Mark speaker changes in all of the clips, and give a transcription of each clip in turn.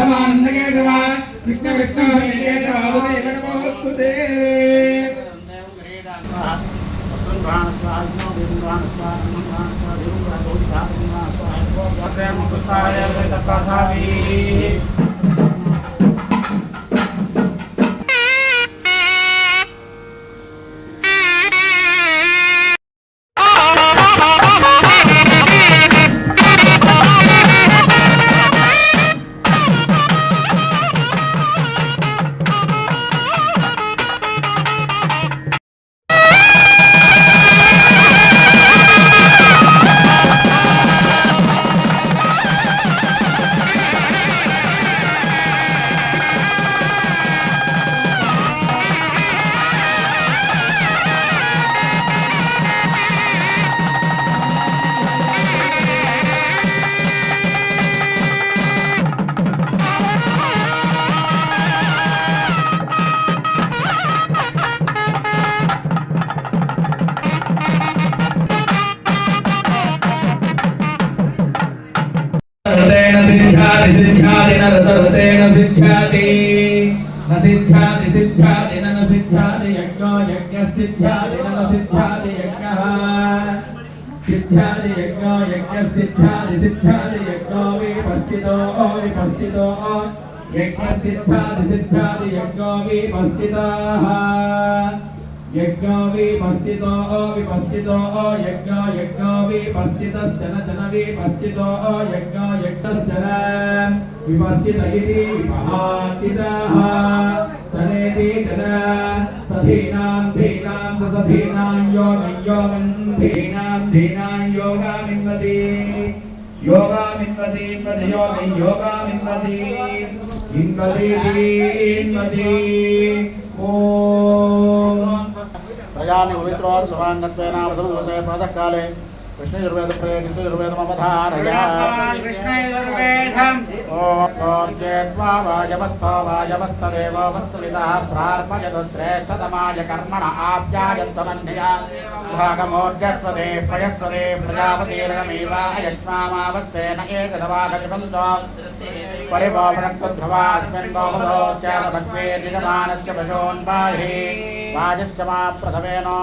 Speaker 1: परमानंदकेशव कृष्ण कृष्ण हरे केशव वासुदेव नमोस्तुते सिद्ध्याति न रतेन सिद्ध्याति न सिद्ध्याति सिद्ध्याति न सिद्ध्याति यज्ञो यज्ञसिद्ध्याति न सिद्ध्याति यज्ञः सिद्ध्याति यज्ञो यज्ञसिद्ध्याति सिद्ध्याति यज्ञो विपस्थितो यज्ञसिद्ध्याति सिद्ध्याति यज्ञो विपस्थितः यज्ञो विपस्थितो यज्ञो विपस्थितश्च न विपस्थितो यज्ञो यज्ञश्च विपस्थित इति विपहातितः तनेति च सधीनां धीनां सधीनां योगं धीनां योगामिन्वति योगामिन्वति ओम
Speaker 2: प्रजानि पवित्रोत् स्वाङ्गत्वेन वसुवसे प्रातःकाले कृष्णयजुर्वेदप्रिये कृष्णयजुर्वेदमवधारया ओर्जेत्वा वाजवस्थो वाजवस्थदेव वत्सवितः प्रार्पयतु श्रेष्ठतमाय कर्मण आप्यायत्समन्यया भागमोर्जस्वदे प्रयस्वदे प्रजापतिर्नमेवा अयज्मामावस्तेन एतदवागजपन्तो परिभोभनक्तध्रुवास्मिन् गोमदो स्यादभग्वेर्यजमानस्य पशून्बाहि वाजश्च मा प्रथमेनो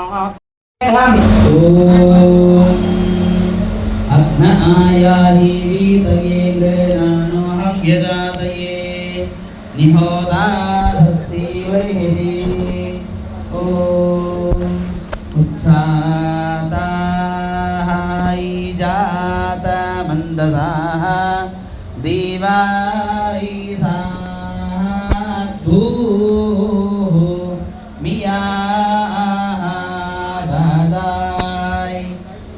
Speaker 3: अग्न आयाहि वीतयेन्द्रनानो हव्यदातये निहोदाधस्ति वरिहि ॐ उत्साताः जात मन्दसाः देवायिषाधु मिया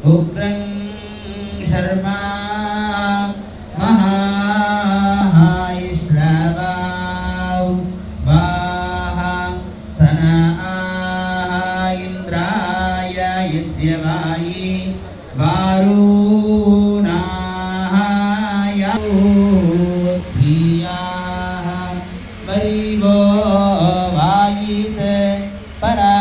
Speaker 3: उग्रं शर्मा महाश्रवाौ वाह सना इन्द्राय यज्ञवायि वारुणाय धियाः परिवो वायित परा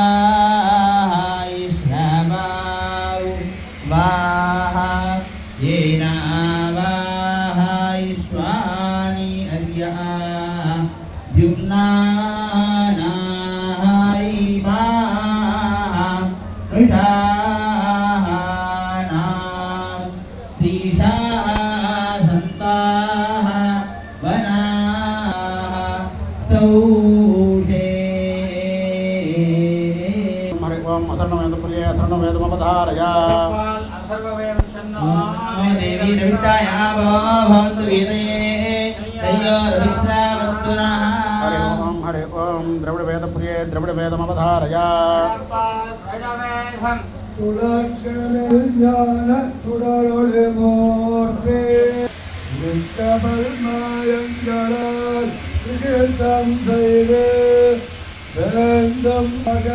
Speaker 2: अथर्ववेदमवधारया
Speaker 3: देवी रविष्टाया भवन्तु वेदये
Speaker 2: हरि ओम द्रविडवेदप्रिये द्रविडवेदमवधारया
Speaker 4: तुलक्षण तुडलोले मोर्ते नित्यपल्मायंगराल त्रिकेतं सैरे वेन्दं मग